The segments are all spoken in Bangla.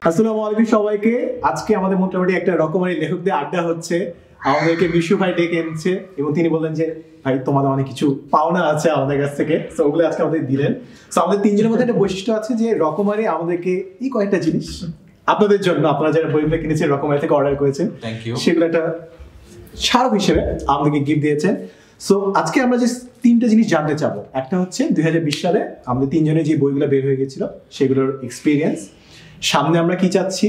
আসসালামু আলাইকুম সবাইকে। আজকে আমাদের মোটামুটি একটা রকমারি লেখকদের আড্ডা হচ্ছে। আমাদেরকে বিশু ভাই ডেকে এনেছে এবং তিনি বললেন যে ভাই তোমাদের অনেক কিছু পাওনা আছে আমাদের কাছ থেকে, তো ওগুলো আজকে আমাদের দিলেন। তো আমাদের তিনজনের মধ্যে একটা বৈশিষ্ট্য আছে যে রকমারি আমাদেরকে এই কয়েকটা জিনিস আপনাদের জন্য, আপনারা যারা বইগুলো কিনেছেন রকমারি থেকে অর্ডার করেছেন, সেগুলো একটা স্মারক হিসেবে আমাদেরকে গিফট দিয়েছেন। সো আজকে আমরা যে তিনটা জিনিস জানতে চাবো, একটা হচ্ছে 2020 সালে আমাদের তিনজনের যে বইগুলো বের হয়ে গেছিল সেগুলোর এক্সপিরিয়েন্স, সামনে আমরা কি চাচ্ছি,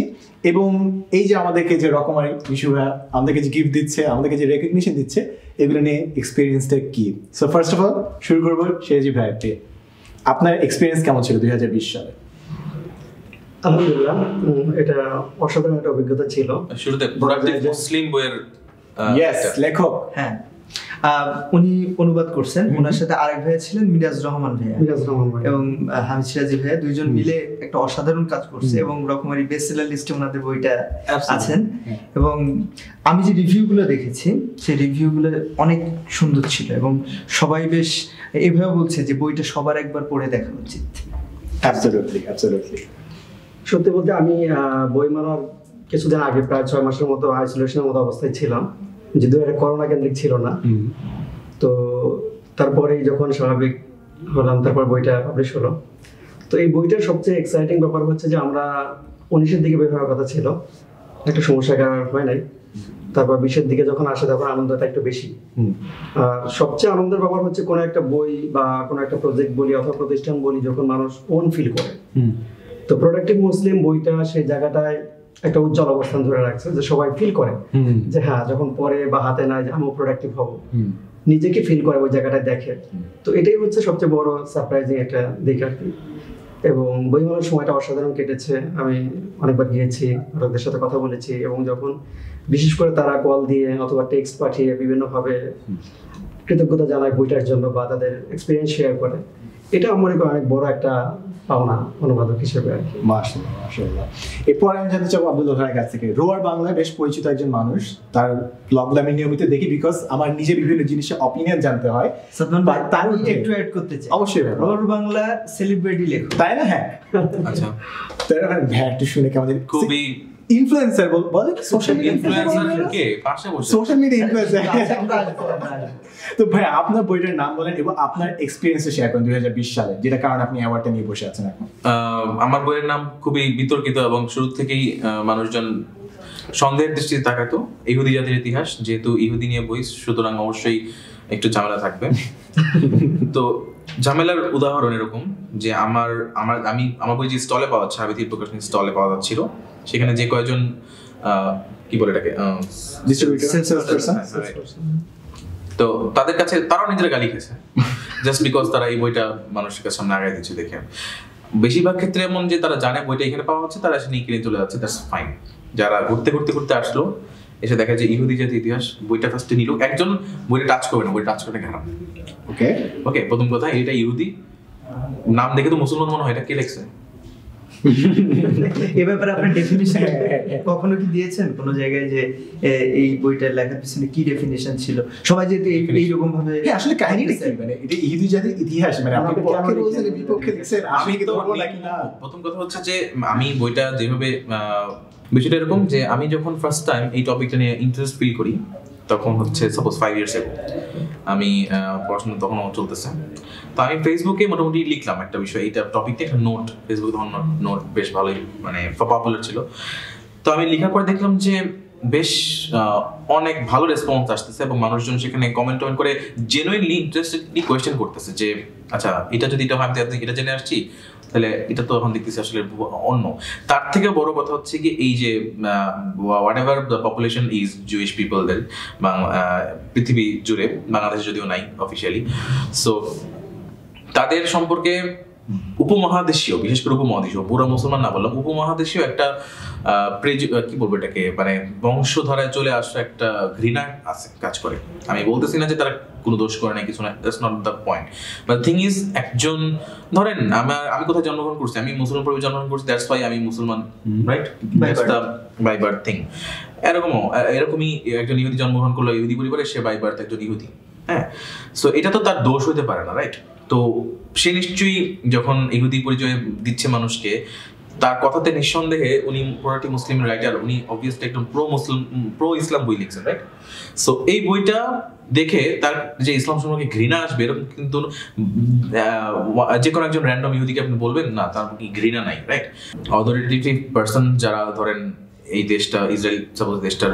এবং এই যে আমাদেরকে যে রকমারি বিশু ভাইয়া আমাদেরকে যে গিফট দিচ্ছে, আমাদেরকে যে রেকগনিশন দিচ্ছে, এগুলো নিয়ে এক্সপিরিয়েন্সটা কি। সো ফার্স্ট অফ অল শুরু করবো শেরজি ভাইয়া দিয়ে। আপনার এক্সপিরিয়েন্স কেমন ছিল 2020 সালে? আলহামদুলিল্লাহ, এটা অসাধারণ একটা অভিজ্ঞতা ছিল। শুরুতে প্রোডাক্টিভ মুসলিম বইয়ের লেখক, হ্যাঁ, উনি অনুবাদ করছেন, ওনার সাথে আরেক ভাইয়া ছিলেন মিরাজ রহমান ভাইয়া এবং হামিদ সিরাজি ভাইয়া, দুইজন মিলে একটা অসাধারণ কাজ করছে এবং রকমারি বেস্টসেলার লিস্টে ওনাদের বইটা আছেন। এবং আমি যে রিভিউগুলো দেখেছি সেই রিভিউগুলো অনেক সুন্দর ছিল এবং সবাই বেশ এভাবে বলছে যে বইটা সবার একবার পড়ে দেখা উচিত। অ্যাবসলিউটলি। সত্যি বলতে আমি বইমেলার কিছুদিন আগে প্রায় 6 মাসের মতো আইসোলেশনের মতো অবস্থায় ছিলাম, যদিও এটা করোনা কেন্দ্রিক ছিল না। তো তারপরে যখন স্বাভাবিক হলাম, তারপর বইটা পাবলিশ হলো। তো এই বইটার সবচেয়ে এক্সাইটিং ব্যাপার হচ্ছে যে আমরা 19-এর দিকে বের হওয়ার কথা ছিল, একটা সমস্যার কারণে হয় নাই। তারপর 20-এর দিকে যখন আসে তখন আনন্দটা একটু বেশি। সবচেয়ে আনন্দের ব্যাপার হচ্ছে কোনো একটা বই বা কোনো একটা প্রজেক্ট বলি অথবা প্রতিষ্ঠান বলি যখন মানুষ ওন ফিল করে। তো প্রোডাক্টিভ মুসলিম বইটা সেই জায়গাটায় একটা উজ্জ্বল অবস্থান ধরে রাখছে, যে সবাই ফিল করে যে হ্যাঁ যখন পরে বা হাতে নাই যে আমি প্রোডাক্টিভ হব, নিজেকে ফিল করে ওই জায়গাটায় দেখে। তো এটাই হচ্ছে সবচেয়ে বড় সারপ্রাইজিং একটা দিক আর কি। এবং বইমেলার সময়টা অসাধারণ কেটেছে। আমি অনেকবার গিয়েছি, ওদের সাথে কথা বলেছি এবং যখন বিশেষ করে তারা কল দিয়ে অথবা টেক্সট পাঠিয়ে বিভিন্নভাবে কৃতজ্ঞতা জানায় বইটার জন্য বা তাদের এক্সপিরিয়েন্স শেয়ার করে, এটা আমার মনে করি অনেক বড় একটা পাওনা অনুবাদক হিসেবে আর কি। মাশাআল্লাহ। এরপর আমি জানতে চাবো আব্দুল্লাহ ভাইয়ের কাছ থেকে। রোয়ার বাংলায় বেশ পরিচিত একজন মানুষ, তার ব্লগগুলো আমি নিয়মিত দেখি বিকজ আমার নিজে বিভিন্ন জিনিসের অপিনিয়ন জানতে হয়। সাদমান ভাই, তার একটু অ্যাড করতে চাই। অবশ্যই ভাই, রোয়ার বাংলা সেলিব্রিটি লেখক, তাই না? হ্যাঁ, আচ্ছা। তাই না? ভাই একটু শুনে কেমন খুবই ইনফ্লুয়েন্সার বলে, সোশ্যাল মিডিয়া ইনফ্লুয়েন্সার কে পাশে বসে সোশ্যাল মিডিয়া ইনফ্লুয়েন্সার। তো ভাই আপনার বইটার নাম বলেন এবং আপনার এক্সপেরিয়েন্স শেয়ার করেন 2020 সালে, যেটা কারণে আপনি অ্যাওয়ার্ডটা নিয়ে বসে আছেন এখন। আমার বইয়ের নাম খুবই বিতর্কিত এবং শুরু থেকেই মানুষজন সন্দেহের দৃষ্টিতে তাকাতো। ইহুদি জাতির ইতিহাস, যেহেতু ইহুদি নিয়ে বই সুতরাং অবশ্যই একটু ঝামেলা থাকবে। তো ঝামেলার উদাহরণ এরকম যে আমার বই যে স্টলে পাওয়া যাচ্ছে, হাবিথি প্রকাশনী স্টলে পাওয়া যাচ্ছিল, সেখানে যে কয়েকজন কি বলে এটাকে তো তাদের কাছে তারাও নিজেরা গালি খেয়েছে জাস্ট বিকজ তারা এই বইটা মানুষের কাছে সামনে আগায় দিচ্ছে দেখে। বেশিরভাগ ক্ষেত্রে এমন যে তারা জানে বইটা এখানে পাওয়া হচ্ছে, তারা এসে নিয়ে কিনে চলে যাচ্ছে, দ্যাটস ফাইন। যারা ঘুরতে আসলো, এসে দেখা যায় ইহুদি জাতির ইতিহাস বইটা ফার্স্টে নিল, একজন বইটা টাচ করবে না, বইটা টাচ করে খারাপ। ওকে, প্রথম কথা এটা ইহুদি নাম দেখে তো মুসলমান মনে হয়, এটা কে লেখছে? এই ব্যাপারে আপনার ডেফিনিশন কখনো কি দিয়েছেন কোন জায়গায় যে এই বইটার লেখার পিছনে কি ডেফিনিশন ছিল? সবাই যেহেতু এইরকম ভাবে আসলে কাহিনীটা কি, মানে এটা ইহুদি জাতির ইতিহাস, মানে আপনি পক্ষে বলছেন বিপক্ষে লিখছেন, আমি কি তো বলবো নাকি না? প্রথম কথা হচ্ছে যে আমি বইটা যেভাবে বিষয়টা এরকম যে আমি যখন ফার্স্ট টাইম এই টপিকটা নিয়ে ইন্টারেস্ট ফিল করি তখন হচ্ছে সাপোজ 5 ইয়ার্স আগে আমি পড়াশোনা তখনও চলতেছে। তো আমি ফেসবুকে মোটামুটি লিখলাম একটা বিষয়, এইটা টপিকটা একটা নোট, ফেসবুকে তখন নোট বেশ ভালোই মানে পপুলার ছিল। তো আমি লেখার পরে দেখলাম যে বেশ অনেক ভালো রেসপন্স আসতেছে এবং মানুষজন সেখানে কমেন্ট করে জেনুইনলি ইন্টারেস্টেডলি কোয়েশ্চেন করতেছে যে আচ্ছা এটা যদি এটা হয় আমি এটা জেনে আসছি, তাহলে এটা তো এখন দেখতেছি আসলে অন্য। তার থেকে বড় কথা হচ্ছে কি এই যে whatever the population is Jewish পিপলদের পৃথিবী জুড়ে, বাংলাদেশে যদিও নাই অফিসিয়ালি, সো তাদের সম্পর্কে উপমহাদেশীয়, বিশেষ করে উপমহাদেশীয়, পুরো মুসলমান না বললাম, উপমহাদেশীয় একটা কি বলবো এটাকে, মানে বংশধারায় চলে আসা একটা ঘৃণা আছে, কাজ করে। আমি বলতেছি না যে তারা কোনো দোষ করে না, কিছু না, that's not the point, but thing is একজন ধরেন আমি কোথায় জন্মগ্রহণ করছি, আমি মুসলমান পরিবারে জন্মগ্রহণ করছি, দ্যাটস ওয়াই আমি মুসলমান, right? That's the by birth thing. এরকমই একজন ইহুদি জন্মগ্রহণ করলো ইহুদি পরিবারে, সে বাই বার্থ একজন ইহুদি, হ্যাঁ। সো এটা তো তার দোষ হইতে পারে না, রাইট? তো সে নিশ্চয়ই যখন ইহুদি পরিচয় দিচ্ছে মানুষকে, তার কথাতে নিঃসন্দেহে উনি পুরোটি মুসলিম রাইটার, উনি অবভিয়াসলি একদম প্রো ইসলাম বই লিখছেন, রাইট? সো এই বইটা দেখে তার যে ইসলাম সম্পর্কে ঘৃণা আসবে এরকম কিন্তু যে কোনো একজন র্যান্ডম ইহুদিকে আপনি বলবেন না তার কি ঘৃণা নাই, রাইট? অথরিটেটিভ পার্সন যারা ধরেন এই দেশটা ইসরায়েল সাপোজ দেশটার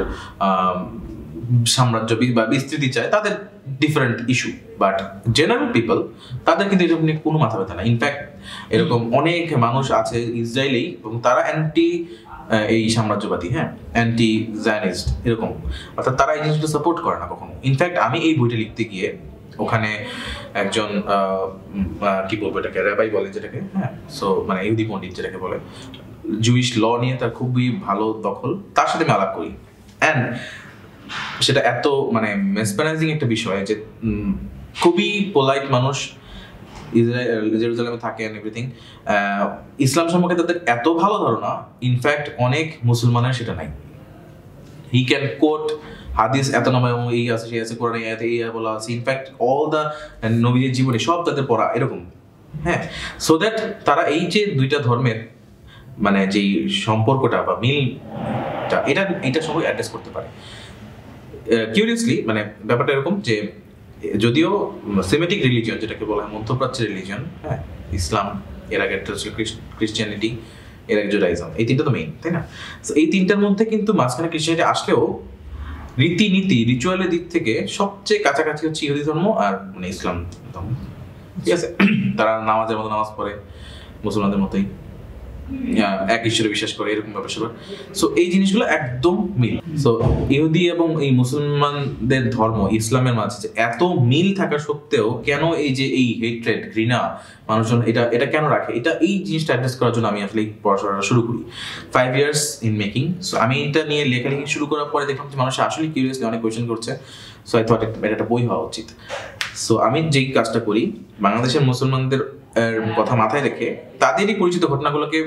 সাম্রাজ্য বা বিস্তৃতি চায়, তাদের different issue, but general people তাদের কিন্তু এরকম নিয়ে কোনো মাথা ব্যথা না। ইনফ্যাক্ট এরকম অনেক মানুষ আছে ইসরায়েলেই এবং তারা অ্যান্টি এই সাম্রাজ্যবাদী, হ্যাঁ, অ্যান্টি জায়নিস্ট এরকম, অর্থাৎ তারা এই জিনিসটা সাপোর্ট করে না কখনো। ইনফ্যাক্ট আমি এই বইটা লিখতে গিয়ে ওখানে একজন কি বলবো এটাকে, র্যাবাই বলে যেটাকে, হ্যাঁ, সো মানে ইহুদি পণ্ডিত যেটাকে বলে, জুইশ ল নিয়ে তার খুবই ভালো দখল, তার সাথে আমি আলাপ করি। অ্যান্ড সেটা এত মানে মেসপারাইজিং একটা বিষয় যে খুবই পোলাইট মানুষ জেরুজালেমে থাকে এন্ড এভরিথিং, ইসলাম সম্পর্কে তাদের এত ভালো ধারণা, ইনফ্যাক্ট অনেক মুসলমানের সেটা নাই। হি ক্যান কোট হাদিস এত নামে এই আছে সেই আছে, কোরআনে এত এই বলা আছে, ইনফ্যাক্ট অল দ্য নবীর জীবনী সব তাদের পড়া এরকম, হ্যাঁ। সো দ্যাট তারা এই যে দুইটা ধর্মের মানে যেই সম্পর্কটা বা মিলটা এটা সবাই অ্যাড্রেস করতে পারে। কিউরিয়াসলি মানে ব্যাপারটা এরকম যে যদিও সেমেটিক রিলিজিয়ন যেটাকে বলা হয় মধ্যপ্রাচ্যের রিলিজিয়ন, হ্যাঁ, ইসলাম, এর আগে একটা ছিল ক্রিশ্চিয়ানিটি, এর আগে জুডাইজম, এই তিনটা তো মেইন, তাই না? তো এই তিনটার মধ্যে কিন্তু মাঝখানে ক্রিশ্চিয়ানিটি আসলেও রীতিনীতি রিচুয়ালের দিক থেকে সবচেয়ে কাছাকাছি হচ্ছে ইহুদি ধর্ম আর মানে ইসলাম ধর্ম, ঠিক আছে? তারা নামাজের মতো নামাজ পড়ে মুসলমানদের মতোই, এক ঈশ্বরে বিশ্বাস করে, এরকম ব্যাপার স্যাপার। সো এই জিনিসগুলো একদম মিল। সো ইহুদি এবং এই মুসলমানদের ধর্ম ইসলামের মাঝে এত মিল থাকা সত্ত্বেও কেন এই যে এই হেট্রেড, ঘৃণা মানুষজন এটা কেন রাখে, এই জিনিসটা অ্যাড্রেস করার জন্য আমি আসলে পড়াশোনা শুরু করি 5 years ইন মেকিং। সো আমি এটা নিয়ে লেখালেখি শুরু করার পরে দেখলাম যে মানুষ আসলে কিউরিয়াসলি অনেক কোয়েশ্চেন করছে। সো আই থট এটা একটা বই হওয়া উচিত। সো আমি যেই কাজটা করি, বাংলাদেশের মুসলমানদের কথা মাথায় রেখে তাদেরই পরিচিত ঘটনাগুলোকে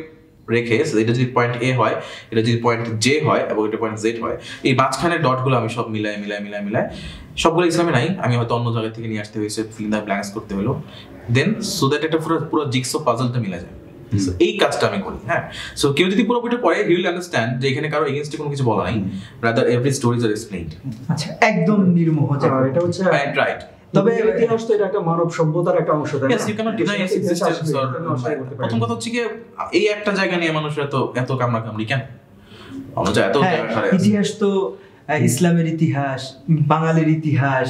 রেখে, এটা যদি পয়েন্ট এ হয়, এটা যদি পয়েন্ট জে হয় এবং এটা পয়েন্ট জেড হয়, এই মাঝখানের ডটগুলো আমি সব মিলাই সবগুলো ইসলামে নাই, আমি হয়তো অন্য জায়গা থেকে নিয়ে আসতে হয়েছে, ফিল দ্য ব্ল্যাঙ্কস করতে হলো, দেন সো দ্যাট একটা পুরো জিগসো পাজলটা মিলা যায়। এই কাজটা আমি করি, হ্যাঁ। সো কেউ যদি পুরো বইটা পড়ে, হি উইল আন্ডারস্ট্যান্ড যে এখানে কারো এগেইনস্টে কোনো কিছু বলা নাই, rather every stories are explained. আচ্ছা, একদম নির্মোহ, এটা হচ্ছে রাইট। তবে ইতিহাস তো এটা একটা মানব সভ্যতার একটা অংশ, তাই না? Yes, you cannot deny its existence. প্রথম কথা হচ্ছে কি, এই একটা জায়গা নিয়ে মানুষ এত কামড়াকামড়ি কেন? ইতিহাস তো ইসলামের ইতিহাস, বাঙালির ইতিহাস,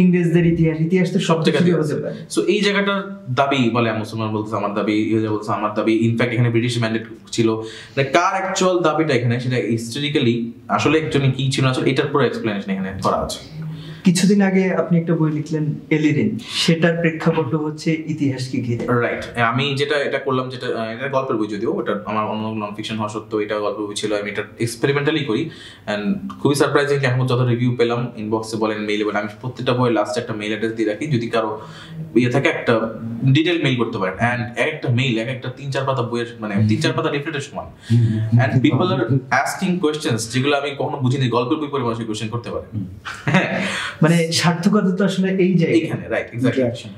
ইংরেজদের ইতিহাস তো সব জায়গায় হতে পারে। সো এই জায়গাটার দাবি বলে মুসলমান বলতেছে আমার দাবি, ইহুদি বলতেছে আমার দাবি, ইনফ্যাক্ট এখানে ব্রিটিশ ম্যান্ডেট ছিল, কার অ্যাকচুয়াল দাবিটা এখানে সেটা হিস্টোরিক্যালি আসলে একজনই কি ছিল আসলে এটার পুরো এক্সপ্লেনেশন এখানে করা আছে। কিছুদিন আগে আপনি একটা বই লিখলেন এলিরিন, সেটার প্রেক্ষাপট হচ্ছে ইতিহাসকে ঘিরে, রাইট? আমি এটা করলাম, এটা গল্পের বই, যদিও এটা আমার অন্য নন ফিকশন হওয়া সত্ত্বেও এটা গল্পের বই ছিল, আমি এটা এক্সপেরিমেন্টালি করি। অ্যান্ড খুবই সারপ্রাইজিং, এখন যত রিভিউ পেলাম ইনবক্সে বলেন, মেইলে বলেন, আমি প্রত্যেকটা বইয়ের লাস্টে একটা মেইল অ্যাড্রেস দিয়ে রাখি, যদি কারো থাকে একটা ডিটেল মেইল করতে পারেন। অ্যান্ড একটা মেইল একটা 3-4 পাতা বইয়ের মানে 3-4 পাতা লিফলেটের সমান। And people R asking questions যেগুলো আমি কখনো বুঝিনি, গল্পের বই পড়ে মানুষ কোয়েশ্চেন করতে পারে। হ্যাঁ, মানে সার্থকতা তো আসলে এই জায়গায়, এইখানে, রাইট, এক্স্যাক্টলি।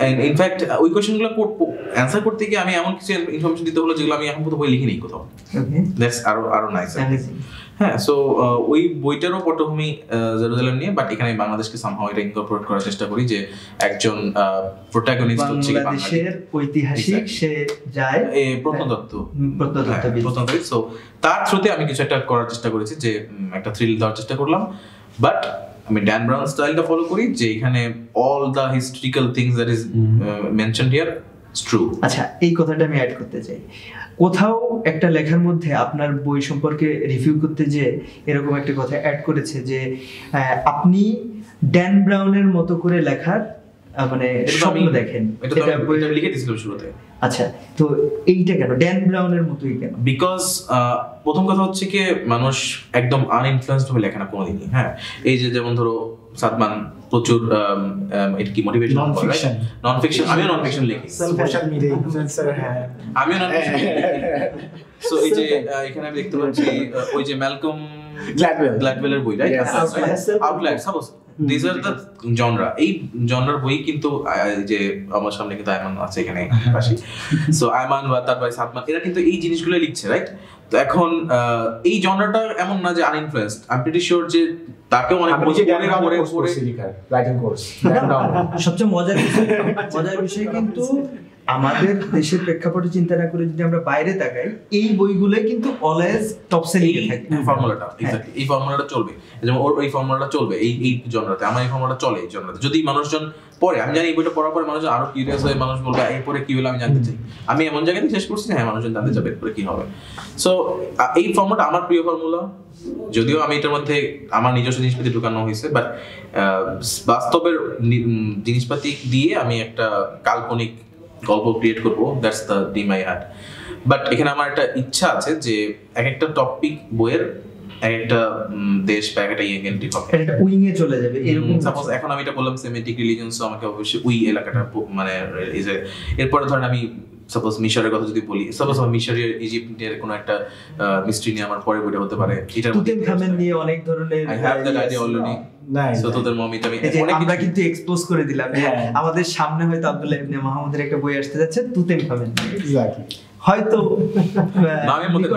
এন্ড ইনফ্যাক্ট ওই কোশ্চেনগুলো অ্যানসার করতে গিয়ে আমি এমন কিছু ইনফরমেশন দিতে হলো যেগুলো আমি এখন পর্যন্ত বই লিখিনি কোথাও। দ্যাটস আরো নাইস। হ্যাঁ, সো ওই বইটারও পটভূমি জেরুজালেম নিয়ে, বাট এখানে বাংলাদেশকে সামহাও এটা ইনকর্পোরেট করার চেষ্টা করি যে একজন প্রোটাগনিস্ট হচ্ছে বাংলাদেশের ঐতিহাসিক, সে যায় প্রত্নতত্ত্ব। সো তার থ্রুতে আমি কিছু একটা করার চেষ্টা করেছি, যে একটা থ্রিল দেওয়ার চেষ্টা করলাম, বাট আমি ড্যান ব্রাউন স্টাইলটা ফলো করি, যে এখানে all the historical things that is mentioned here is true. আচ্ছা, এই কথাটা আমি অ্যাড করতে চাই। কোথাও একটা লেখার মধ্যে আপনার বই সম্পর্কে রিভিউ করতে যে এরকম একটা কথা অ্যাড করেছে যে আপনি ড্যান ব্রাউনের মতো করে লেখার মানে স্বপ্ন দেখেন, এটা বইটা লিখে দিয়েছিলাম শুরুতে। আচ্ছা, তো এইটা কেন ড্যান ব্রাউনের মতোই কেন? বিকজ প্রথম কথা হচ্ছে কি, মানুষ একদম আনইনফ্লুয়েন্সড হয়ে লেখে না কোনোদিনই। হ্যাঁ, এই যে যেমন ধরো সাদমান প্রচুর এটা কি মোটিভেশন, নন ফিকশন, আমিও নন ফিকশন লিখি, সোশ্যাল মিডিয়া ইনফ্লুয়েন্সার, হ্যাঁ আমিও নন ফিকশন লিখি। সো এই যে এখানে আমি দেখতে পাচ্ছি ওই যে ম্যালকম গ্ল্যাডওয়েলের বই, right? Outlier, suppose this are the genre. এই জনরার বই কিন্তু যে আমার সামনে কিন্তু আয়মান আছে এখানে পাশে, সো আয়মান বা তার ভাই সাদমান এরা কিন্তু এই জিনিসগুলো লিখছে, রাইট? তো এখন এই জনরাটা এমন না যে আনইনফ্লুয়েন্সড, আই এম প্রিটি শিওর যে তাকেও অনেক রাইটিং কোর্স। সবচেয়ে মজার বিষয় কিন্তু আমাদের দেশের প্রেক্ষাপটে চিন্তা না করে যদি আমরা বাইরে তাকাই, এই বইগুলো কিন্তু অলওয়েজ টপ সেলিং এ থাকে। ফর্মুলাটা এক্স্যাক্টলি এই ফর্মুলাটা চলবে, যেমন ওর এই ফর্মুলাটা চলবে এই জনরাতে, আমার এই ফর্মুলাটা চলে এই জনরাতে। যদি মানুষজন পড়ে, আমি জানি এই বইটা পড়ার পরে মানুষ আরো কিউরিয়াস হয়ে মানুষ বলবে এই পরে কি হলো আমি জানতে চাই, আমি এমন জায়গায় শেষ করছি হ্যাঁ মানুষজন জানতে চাবে এরপরে কি হবে। সো এই ফর্মুলাটা আমার প্রিয় ফর্মুলা, যদিও আমি এটার মধ্যে আমার নিজস্ব জিনিসপাতি ঢুকানো হয়েছে, বাট বাস্তবের জিনিসপাতি দিয়ে আমি একটা কাল্পনিক গল্প ক্রিয়েট করবো, that's the dream I had. But এখানে আমার একটা ইচ্ছা আছে যে এক একটা টপিক বইয়ের এক একটা দেশ বা একটা ইয়েন্টি হবে, এটা উইং এ চলে যাবে এরকম। সাপোজ এখন আমি এটা বললাম সেমেটিক রিলিজিয়ন, সো আমাকে অবশ্যই উই এলাকাটা মানে এই যে এরপরে ধরেন আমি সাপোজ মিশরের কথা যদি বলি, সাপোজ আমার মিশরের ইজিপ্টের কোনো একটা মিস্ট্রি নিয়ে আমার পরে বইটা হতে পারে, এটার মধ্যে তুতেনখামেন নিয়ে অনেক ধরনের I have that idea already. So তোদের মমিটা আমি আমরা কিন্তু এক্সপোজ করে দিলাম যে আমাদের সামনে হয়তো আব্দুল্লাহ ইবনে মাহমুদের একটা বই আসতে যাচ্ছে তুতেনখামেন, এক্স্যাক্টলি হয়তো নামের মধ্যে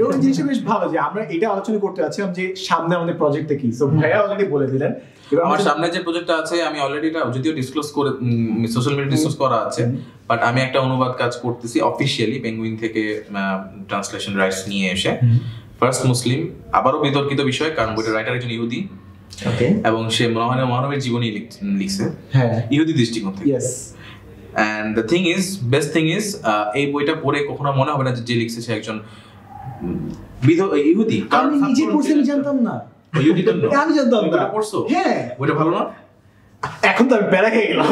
ওই জিনিসটা বেশ ভালো যে আমরা এটা আলোচনা করতে যাচ্ছিলাম যে সামনে আমাদের প্রজেক্টে কি। সো ভাইয়া অলরেডি বলে দিলেন আমার সামনে যে প্রজেক্টটা আছে, আমি অলরেডি এটা যদিও ডিসক্লোজ করে সোশ্যাল মিডিয়া ডিসক্লোজ করা আছে, বাট আমি একটা অনুবাদ কাজ করতেছি অফিশিয়ালি পেঙ্গুইন থেকে ট্রান্সলেশন রাইটস নিয়ে এসে। ফার্স্ট মুসলিম, আবারও বিতর্কিত বিষয় কারণ বইটার রাইটার একজন ইহুদি এবং সে মহানবীর জীবনী লিখছে ইহুদি দৃষ্টিকোণ থেকে। And the thing is, best thing is, এই বইটা পড়ে কখনো মনে হবে না যে লিখছে সে একজন ইহুদি। আমি নিজে পড়ছি, আমি জানতাম না। ইহুদি তো আমি জানতাম না। পড়ছো? হ্যাঁ, বইটা ভালো না? এখন তো আমি প্যারা খেয়ে গেলাম।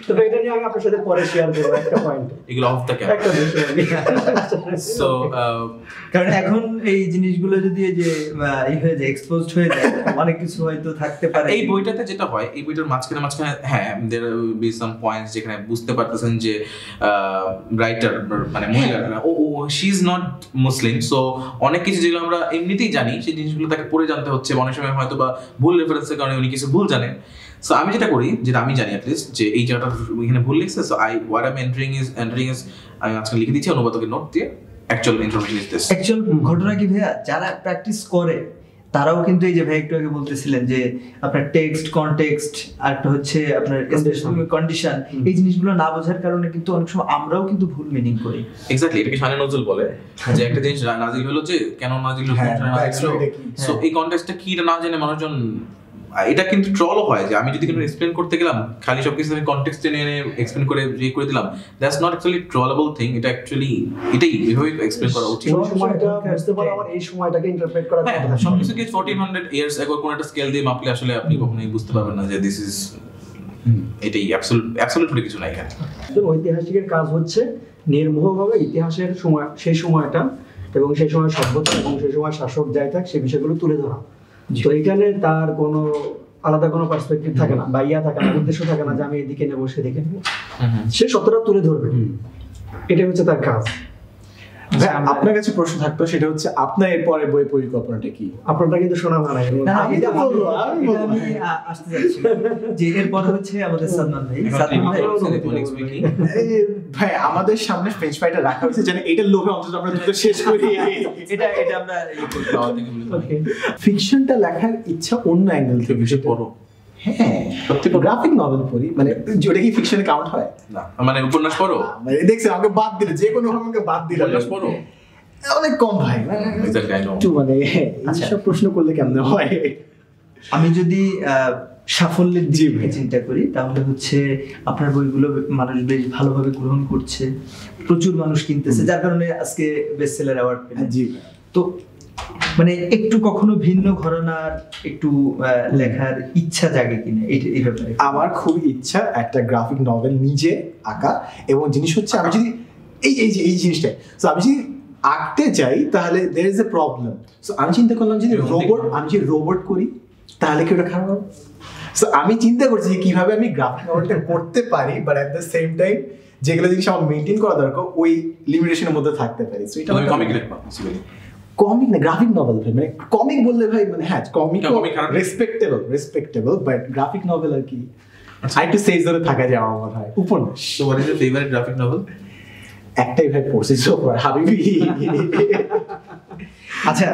তবে এটা নিয়ে আমি আপনার সাথে পরে শেয়ার করবো একটা পয়েন্ট, এগুলো অফ দ্য ক্যামেরা। সো কারণ এখন এই জিনিসগুলো যদি যে হয়ে যায়, এক্সপোজড হয়ে যায়, অনেক কিছু হয়তো থাকতে পারে। এই বইটাতে যেটা হয়, এই বইটার মাঝখানে হ্যাঁ there will be some points যেখানে বুঝতে পারতেছেন যে রাইটার মানে মহিলা she is not Muslim, so অনেক কিছু যেগুলো আমরা এমনিতেই জানি সেই জিনিসগুলো তাকে পড়ে জানতে হচ্ছে, অনেক সময় হয়তো বা ভুল রেফারেন্সের কারণে উনি কিছু ভুল জানেন। সো আমি যেটা করি, যেটা আমি জানি অ্যাটলিস্ট, যে এই জায়গাটা এখানে ভুল লিখছে, so what I am entering is আমি আজকে লিখে দিচ্ছি অনুবাদকের নোট দিয়ে actual information is this. Actual ঘটনা কি ভাইয়া, যারা প্র্যাকটিস করে তারাও কিন্তু এই যে ভাই একটু আগে বলতেছিলেন যে আপনার টেক্সট, কনটেক্সট, আর একটা হচ্ছে আপনার কন্ডিশন, এই জিনিসগুলো না বোঝার কারণে কিন্তু অনেক সময় আমরাও কিন্তু ভুল মিনিং করি। এক্স্যাক্টলি, এটাকে শানে নজরুল বলে যে একটা জিনিস নাজিল হলো যে কেন নাজিল হলো, সো এই কনটেক্সটটা কি এটা না জেনে মানুষজন, এটা কিন্তু ট্রলও হয় যে আমি যদি কোনো এক্সপ্লেন করতে গেলাম খালি সবকিছু আমি কনটেক্সট টেনে এনে এক্সপ্লেন করে করে দিলাম, দ্যাটস নট অ্যাকচুয়ালি ট্রলেবল থিং। এটা অ্যাকচুয়ালি এটাই এভাবে এক্সপ্লেন করা উচিত। এই সময়টা বুঝতে পারো, আমার এই সময়টাকে ইন্টারপ্রেট করা হ্যাঁ, সবকিছু কি 1400 ইয়ার্স আগে কোন একটা স্কেল দিয়ে মাপলে আসলে আপনি কখনোই বুঝতে পারবেন না যে দিস ইজ এটাই অ্যাবসলিউটলি কিছু নাই এখানে। ঐতিহাসিকের কাজ হচ্ছে নির্মোহভাবে ইতিহাসের সময়, সেই সময়টা এবং সেই সময় সভ্যতা এবং সেই সময় শাসক যাই থাক সেই বিষয়গুলো তুলে ধরা। তো এখানে তার কোনো আলাদা কোনো পার্সপেক্টিভ থাকে না বা থাকে না, উদ্দেশ্য থাকে না যে আমি এদিকে নেবো সেদিকে নেবো, সে সত্যটা তুলে ধরবে, এটাই হচ্ছে তার কাজ। আপনার কাছে প্রশ্ন থাকতো, সেটা হচ্ছে আপনার এরপরে বই পরিকল্পনাটা কি? আপনারটা কিন্তু শোনা হয় না, আমি আসতে যাচ্ছি যে এরপরে হচ্ছে আমাদের সাদমান ভাই। ভাই আমাদের সামনে ফ্রেঞ্চ ফ্রাইটা রাখা হয়েছে যেন এটার লোভে অন্তত আমরা দুটো শেষ করি। এটা আমরা ফিকশনটা লেখার ইচ্ছা অন্য অ্যাঙ্গেল থেকে। বিষয় পড়ো। হ্যাঁ, গ্রাফিক নভেল পড়ি, মানে যেটা কি ফিকশনে কাউন্ট হয় না, মানে উপন্যাস পড়ো, মানে দেখছেন আমাকে বাদ দিলে, যে কোনো ভাবে আমাকে বাদ দিলে উপন্যাস পড়ো অনেক কম ভাই, একটু মানে সব প্রশ্ন করলে কেমন হয়। আমি যদি সাফল্যের দিকে চিন্তা করি তাহলে হচ্ছে আপনার বইগুলো মানুষ বেশ ভালোভাবে গ্রহণ করছে, প্রচুর মানুষ কিনতেছে, যার কারণে আজকে বেস্ট সেলার অ্যাওয়ার্ড পেলেন। জি, তো মানে একটু কখনো ভিন্ন ঘরানার একটু লেখার ইচ্ছা জাগে কিনা এই ব্যাপারে? আমার খুব ইচ্ছা একটা গ্রাফিক নভেল নিজে আঁকা, এবং জিনিস হচ্ছে আমি যদি এই জিনিসটা, তো আমি যদি আঁকতে যাই তাহলে there is a problem, so আমি চিন্তা করলাম যদি রোবট করি তাহলে কি ওটা খারাপ হবে? সো আমি চিন্তা করছি যে কিভাবে আমি গ্রাফিক নভেলটা করতে পারি, but at the same time যেগুলো জিনিস আমার মেনটেন করা দরকার ওই লিমিটেশনের মধ্যে থাকতে পারি। সো এটা কমিক লিখবা কমিক না, গ্রাফিক নভেল ভাই, মানে কমিক বললে ভাই মানে হ্যাঁ কমিক comic খারাপ না। রেসপেক্টেবল বাট গ্রাফিক নভেল আর কি আরেকটু সেজ ধরে থাকা যায় আমার মনে হয়। উপন্যাস So what is your favorite graphic novel? একটাই ভাই পড়ছি সোফার হাবিবি। আচ্ছা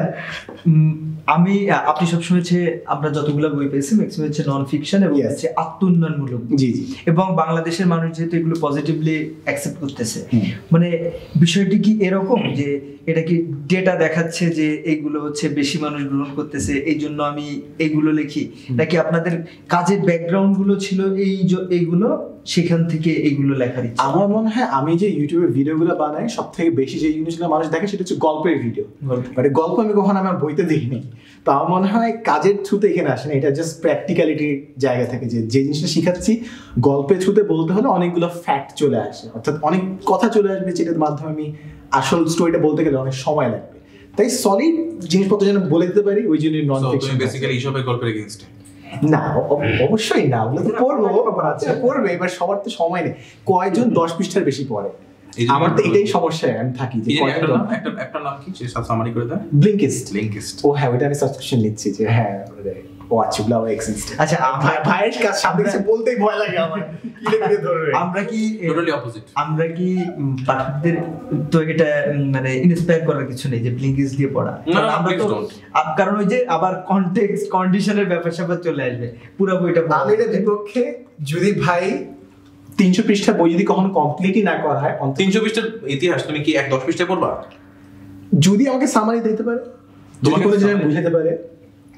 আমি আপনি সবসময় হচ্ছে আমরা যতগুলো বই পেয়েছি ম্যাক্সিমাম হচ্ছে নন ফিকশন এবং Yes. হচ্ছে আত্মোন্নয়নমূলক বই। জি জি এবং বাংলাদেশের মানুষ যেহেতু এগুলো পজিটিভলি অ্যাকসেপ্ট করতেছে, মানে বিষয়টি কি এরকম যে এটা কি ডেটা দেখাচ্ছে যে এইগুলো হচ্ছে বেশি মানুষ গ্রহণ করতেছে এই জন্য আমি এইগুলো লিখি, নাকি আপনাদের কাজের ব্যাকগ্রাউন্ড গুলো ছিল এইগুলো সেখান থেকে এইগুলো লেখার ইচ্ছা? আমার মনে হয় আমি যে ইউটিউবে ভিডিওগুলো বানাই সব থেকে বেশি যে জিনিসগুলো মানুষ দেখে সেটা হচ্ছে গল্পের ভিডিও। মানে গল্প আমি কখনো আমার বইতে দেখিনি, তো আমার মনে হয় কাজের থ্রুতে এখানে আসে না, এটা জাস্ট প্র্যাকটিক্যালিটির জায়গা থেকে যে জিনিসটা শিখাচ্ছি গল্পের থ্রুতে বলতে হলে অনেকগুলো ফ্যাক্ট চলে আসে, অর্থাৎ অনেক কথা চলে আসবে যেটার মাধ্যমে আমি আসল স্টোরিটা বলতে গেলে অনেক সময় লাগবে। তাই সলিড জিনিসপত্র যেন বলে দিতে পারি ওই জন্য নন So তুমি ফিকশন। বেসিক্যালি এইসবের গল্পের এগেইনস্ট? না অবশ্যই না, ওগুলো তো পড়বে এবার সবার তো সময় নেই, কয়জন 10 পৃষ্ঠার বেশি পড়ে, আমার তো এটাই সমস্যা আমি থাকি যে একটা নাম কি সে সামারি করে দেয়? ব্লিঙ্কিস্ট। লিঙ্কিস্ট। ও হ্যাঁ ওটা আমি সাবস্ক্রিপশন নিচ্ছি যে হ্যাঁ ও আচ্ছা ওগুলো আমার এক্সিস্ট। আচ্ছা ভাইয়ের কাজ সামনে কিছু বলতেই ভয় লাগে আমার, কিলে কিলে ধরবে। আমরা কি টোটালি অপোজিট। আমরা কি পাঠকদের তো এটা মানে ইন্সপায়ার করার কিছু নেই যে ব্লিঙ্কিস দিয়ে পড়া? না, কারণ আমরা please তো don't. কারণ ওই যে আবার কনটেক্সট কন্ডিশনের ব্যাপার স্যাপার চলে আসবে পুরো বইটা পড়া। আমি এটা বিপক্ষে, যদি ভাই 300 পৃষ্ঠা বই যদি কখনো কমপ্লিটই না করা হয় 300 পৃষ্ঠার ইতিহাস তুমি কি 10 পৃষ্ঠায় পড়বা? যদি আমাকে সামারি দিতে পারে, তোমাকে কোনো জিনিস বুঝাতে পারে,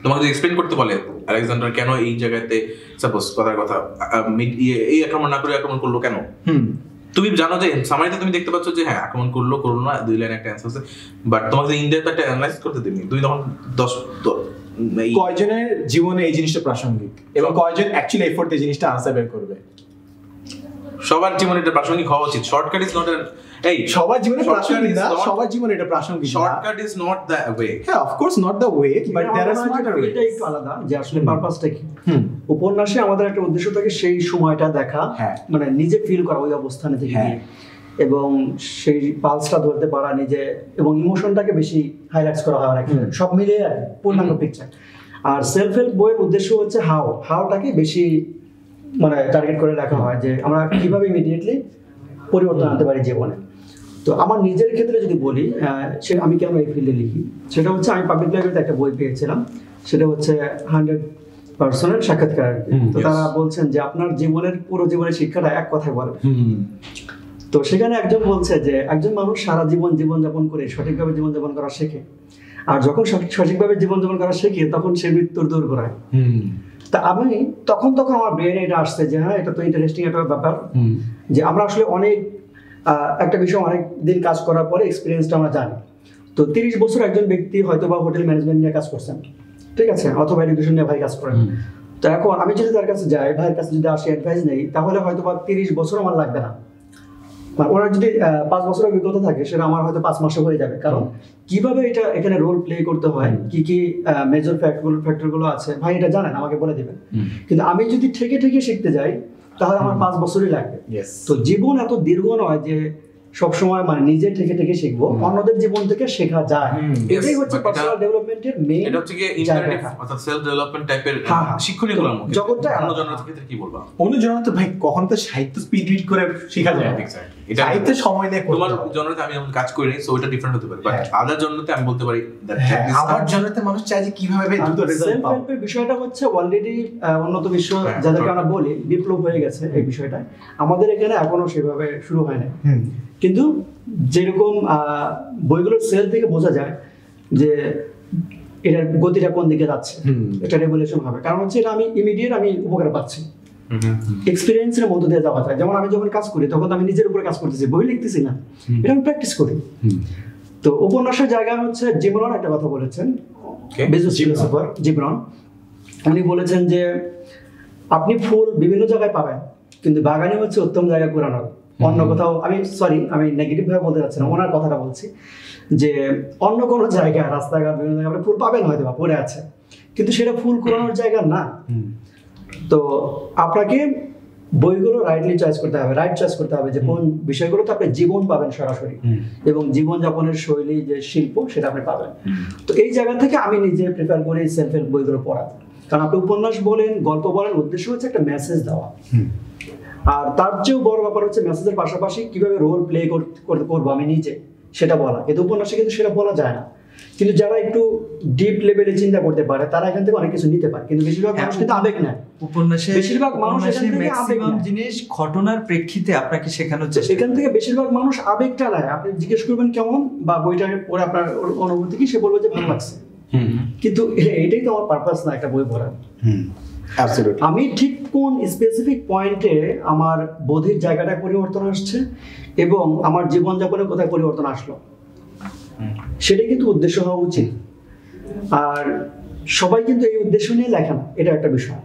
তোমাকে যদি এক্সপ্লেইন করতে বলে আলেকজান্ডার কেন এই জায়গাতে সাপোজ কথার কথা এই আক্রমণ না করে আক্রমণ করলো কেন, তুমি জানো যে সামারিতে তুমি দেখতে পাচ্ছ যে হ্যাঁ আক্রমণ করলো না 2 লাইন একটা অ্যানসার আছে, বাট তোমাকে ইনডেপথ একটা অ্যানালাইজ করতে দিবনি, তুমি তখন 10 কয়জনের জীবনে এই জিনিসটা প্রাসঙ্গিক এবং কয়জন অ্যাকচুয়ালি এফোর্ট দিয়ে জিনিসটা আনসার বের করবে। সবার জীবনে এটা প্রাসঙ্গিক হওয়া উচিত। শর্টকাট ইজ নট এই সবার জীবনে প্রাসঙ্গিক না, সবার জীবনে এটা প্রাসঙ্গিক না। Shortcut is not the way. হ্যাঁ of course not the way, but there are smarter way. এটা একটু আলাদা যে আসলে পারপাসটা কি। উপন্যাসে আমাদের একটা উদ্দেশ্য থাকে সেই সময়টা দেখা, মানে নিজে ফিল করা ওই অবস্থানে থেকে এবং সেই পালসটা ধরতে পারা নিজে, এবং ইমোশনটাকে বেশি হাইলাইটস করা হয় নাকি সব মিলিয়ে পূর্ণাঙ্গ পিকচার। আর সেলফ হেল্প বইয়ের উদ্দেশ্য হচ্ছে হাউটাকে বেশি মানে টার্গেট করে লেখা হয় যে আমরা কিভাবে ইমিডিয়েটলি পরিবর্তন আনতে পারি জীবনে। তো আমার নিজের ক্ষেত্রে যদি বলি সে আমি কেন এই ফিল্ডে লিখি, সেটা হচ্ছে আমি পাবলিক লাইব্রেরিতে একটা বই পেয়েছিলাম, সেটা হচ্ছে 100% সাক্ষাৎকার। তো তারা বলছেন যে আপনার জীবনের পুরো জীবনের শিক্ষাটা এক কথায় বলেন। তো সেখানে একজন বলছে যে একজন মানুষ সারা জীবনযাপন করে সঠিকভাবে জীবনযাপন করা শেখে, আর যখন সঠিকভাবে জীবনযাপন করা শেখে তখন সে মৃত্যুর দূর করায়। তা আমি তখন আমার ব্রেনে এটা আসছে যে হ্যাঁ এটা তো ইন্টারেস্টিং একটা ব্যাপার, যে আমরা আসলে অনেক একটা বিষয় অনেক দিন কাজ করার পরে এক্সপিরিয়েন্সটা আমরা জানি। তো 30 বছর একজন ব্যক্তি হয়তো বা হোটেল ম্যানেজমেন্ট নিয়ে কাজ করছেন, ঠিক আছে, অথবা এডুকেশন নিয়ে ভাই কাজ করেন। তো এখন আমি যদি তার কাছে যাই, ভাইয়ের কাছে যদি আসি অ্যাডভাইস নেই, তাহলে হয়তো বা 30 বছর আমার লাগবে না। ওনার যদি 5 বছরের অভিজ্ঞতা থাকে সেটা আমার হয়তো 5 মাসে হয়ে যাবে, কারণ কিভাবে এটা এখানে রোল প্লে করতে হয়, কি মেজর ফ্যাক্টরগুলো আছে ভাই এটা জানেন, আমাকে বলে দিবেন। কিন্তু আমি যদি ঠেকে শিখতে যাই তাহলে আমার 5 বছরই লাগবে। তো জীবন এত দীর্ঘ নয় যে সবসময় মানে নিজে ঠেকে শিখবো, অন্যদের জীবন থেকে শেখা যায়। এটাই হচ্ছে পার্সোনাল ডেভেলপমেন্টের মেইন। এটা হচ্ছে কি ইন্টারেক্টিভ অর্থাৎ সেলফ ডেভেলপমেন্ট টাইপের শিক্ষণীয় গুলোর মধ্যে। জগৎটা অন্য জনের ক্ষেত্রে কি বলবা? অন্য জনের তো ভাই কখন তো সাহিত্য স্পিড রিড করে শেখা যায়, এটা সাহিত্য সময় নিয়ে করতে তোমার হয়। জনতে আমি যখন কাজ করি সো এটা ডিফারেন্ট হতে পারে, বাট আদার জনতে আমি বলতে পারি আমার জনতে মানুষ চায় যে কিভাবে ভাই দ্রুত রেজাল্ট সেলফ পাবো। হেল্পের বিষয়টা হচ্ছে অলরেডি উন্নত বিশ্ব যাদেরকে আমরা বলি বিপ্লব হয়ে গেছে এই বিষয়টা, আমাদের এখানে এখনো সেভাবে শুরু হয় না। কিন্তু যেরকম বইগুলোর সেল থেকে বোঝা যায় যে এটার গতিটা কোন দিকে যাচ্ছে, এটা রেগুলেশন হবে, কারণ হচ্ছে এটা আমি ইমিডিয়েট আমি উপকার পাচ্ছি, এক্সপিরিয়েন্সের মধ্যে দিয়ে যাওয়া যায়। যেমন আমি যখন কাজ করি তখন আমি নিজের উপরে কাজ করতেছি, বই লিখতেছি না, এটা আমি প্র্যাকটিস করি। তো উপন্যাসের জায়গা হচ্ছে জিবরন একটা কথা বলেছেন, বিজনেস ফিলোসফার জিবরন, উনি বলেছেন যে আপনি ফুল বিভিন্ন জায়গায় পাবেন কিন্তু বাগানে হচ্ছে উত্তম জায়গা কুড়ানোর। অন্য কোথাও আমি নেগেটিভ ভাবে বলতে চাচ্ছি না, ওনার কথাটা বলছি যে অন্য কোনো জায়গায় রাস্তাঘাট বিভিন্ন জায়গায় আপনি ফুল পাবেন হয়তো বা পড়ে আছে, কিন্তু সেটা ফুল কুড়ানোর জায়গা না। তো আপনাকে বইগুলো রাইটলি চয়েস করতে হবে, রাইট চয়েস করতে হবে যে কোন বিষয়গুলোতে আপনি জীবন পাবেন সরাসরি, এবং জীবন যাপনের শৈলী যে শিল্প সেটা আপনি পাবেন। তো এই জায়গা থেকে আমি নিজে প্রিফার করি সেলফ হেল্প বইগুলো পড়া, কারণ আপনি উপন্যাস বলেন, গল্প বলেন, উদ্দেশ্য হচ্ছে একটা মেসেজ দেওয়া। আর তার চেয়েও বড় ব্যাপার হচ্ছে মেসেজের পাশাপাশি কিভাবে রোল প্লে করবো আমি নিজে সেটা বলা। কিন্তু উপন্যাসে কিন্তু সেটা বলা যায় না, কিন্তু যারা একটু ডিপ লেভেলে চিন্তা করতে পারে তারা এখান থেকে অনেক কিছু নিতে পারে, কিন্তু বেশিরভাগ মানুষ কিন্তু আবেগ নেয়। উপন্যাসে বেশিরভাগ মানুষ এখান থেকে আবেগ ম্যাক্সিমাম নেয়। জিনিস ঘটনার প্রেক্ষিতে আপনাকে শেখানোর চেষ্টা সেখান থেকে বেশিরভাগ মানুষ আবেগটা নেয়। আপনি জিজ্ঞেস করবেন কেমন বা বইটা পড়ে আপনার অনুভূতি কি, সে বলবে যে ভালো লাগছে। কিন্তু এটাই তো আমার পারপাস না একটা বই পড়ার। আমি ঠিক কোন স্পেসিফিক পয়েন্টে আমার বোধের জায়গাটা পরিবর্তন আসছে এবং আমার জীবনযাপনের কোথায় পরিবর্তন আসলো, সেটাই কিন্তু উদ্দেশ্য হওয়া উচিত। আর সবাই কিন্তু এই উদ্দেশ্য নিয়ে লেখে না, এটা একটা বিষয়।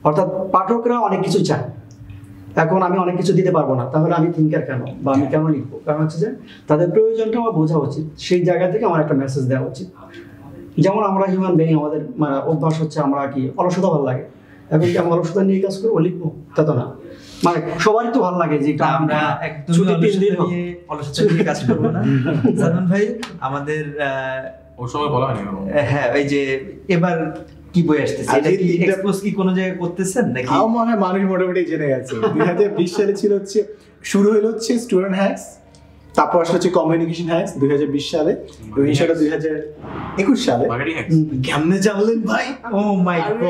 অর্থাৎ পাঠকরা অনেক কিছু চায়, এখন আমি অনেক কিছু দিতে পারবো না, তাহলে আমি থিঙ্কার কেন বা আমি কেন লিখবো? কারণ হচ্ছে যে তাদের প্রয়োজনটা আমার বোঝা উচিত, সেই জায়গা থেকে আমার একটা মেসেজ দেওয়া উচিত। যেমন আমরা হিউম্যান বিং, আমাদের অভ্যাস হচ্ছে আমরা কি অলসতা ভালো লাগে, এখন কি আমরা অলসতা নিয়ে কাজ করবো, লিখবো? তা তো না। মানে সবারই তো ভালো লাগে যে আমরা একদমই অলসতা নিয়ে কাজ করবো না। সালমান ভাই আমাদের ওর সময় বলা হয়নি কেন? হ্যাঁ, এই যে এবার কি বই আসতেছে, এটা কি এক্সপোজ কি কোনো জায়গায় করতেছেন নাকি? আমার মনে হয় মানুষ মোটামুটি জেনে গেছে। 2020 সালে ছিল হচ্ছে, শুরু হলো হচ্ছে স্টুডেন্ট হ্যাক্স, তারপর আসলে হচ্ছে কমিউনিকেশন হ্যাক্স 2020 সালে, এবং ইনশাআল্লাহ 2021 সালে। Marketing hacks. কেমনে জানলেন ভাই? ও মাই গড।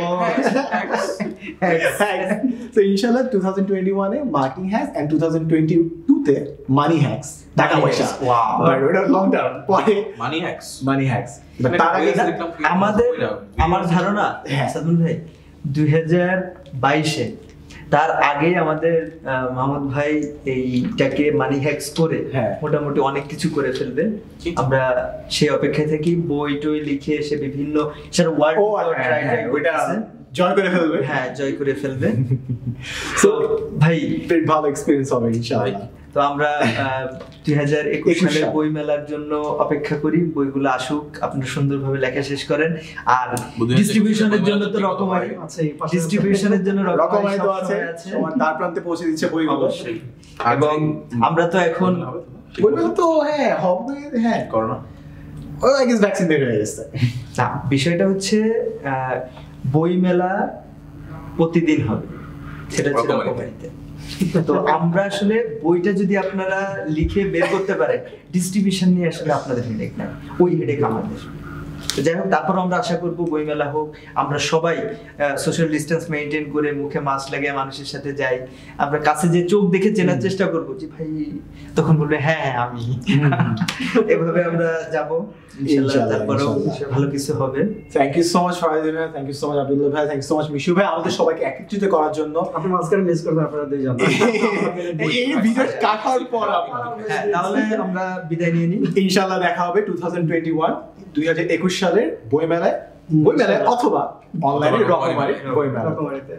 তো ইনশাআল্লাহ 2021 এ মার্কেটিং হ্যাক্স এন্ড 2022 তে মানি হ্যাক্স, টাকা পয়সা। Wow. বাট ওটা লং টার্ম, পরে মানি হ্যাক্স। মানি হ্যাক্স। তার আগে আমার ধারণা হ্যাঁ। সাদুল ভাই 2022-এ তার আগে আমাদের মাহমুদ ভাই এইটাকে মানি হ্যাক্স করে হ্যাঁ। মোটামুটি অনেক কিছু করে ফেলবে। ঠিক। আমরা সেই অপেক্ষায় থাকি, বই টই লিখে এসে বিভিন্ন সেটা ওয়ার্ড ওইটা জয় করে ফেলবে। হ্যাঁ, জয় করে ফেলবে। তো ভাই বেশ ভালো এক্সপেরিয়েন্স হবে ইনশাআল্লাহ। তো আমরা 2021 21 সালের সাল। বই মেলার জন্য অপেক্ষা করি, বইগুলো আসুক, আপনারা সুন্দরভাবে লেখা শেষ করেন। আর ডিস্ট্রিবিউশনের জন্য তো রকমারি আছে, এই পাশে ডিস্ট্রিবিউশনের জন্য রকমারি তো সবসময় আছে, সবার দ্বার প্রান্তে পৌঁছে দিচ্ছে বইগুলো। অবশ্যই। এবং আমরা তো এখন বইগুলো তো হ্যাঁ হবে, হ্যাঁ করোনা। ও আই গেস ভ্যাকসিন বের হয়ে গেছে। না, বিষয়টা হচ্ছে বই মেলা প্রতিদিন হবে, সেটা হচ্ছে রকমারিতে। রকমারিতে। তো আমরা আসলে বইটা যদি আপনারা লিখে বের করতে পারেন, ডিস্ট্রিবিউশন নিয়ে আসলে আপনাদের হেডেক নাই, ওই হেডেক আমাদের। তো যাই হোক, তারপর আমরা আশা করবো বই মেলা হোক, আমরা সবাই সোশ্যাল ডিস্টেন্স মেনটেন করে মুখে মাস্ক লাগিয়ে মানুষের সাথে যাই, আমরা কাছে যে চোখ দেখে চেনার চেষ্টা করবো যে ভাই, তখন বলবে হ্যাঁ হ্যাঁ আমি। এভাবে আমরা যাব ইনশাআল্লাহ, তারপরেও ভালো কিছু হবে। Thank you so much Farid ভাই, thank you so much Abdullah ভাই, thank you so much Mishu ভাই, আমাদের সবাইকে একত্রিত করার জন্য। আপনি মাঝখানে মিস করবেন আপনারা দুইজন। এই ভিডিও কাটার পর হ্যাঁ, তাহলে আমরা বিদায় নিয়ে নিই। ইনশাআল্লাহ দেখা হবে 2021 সালের বই মেলায় অথবা অনলাইনে রকমারি বই মেলা। রকমারিতে।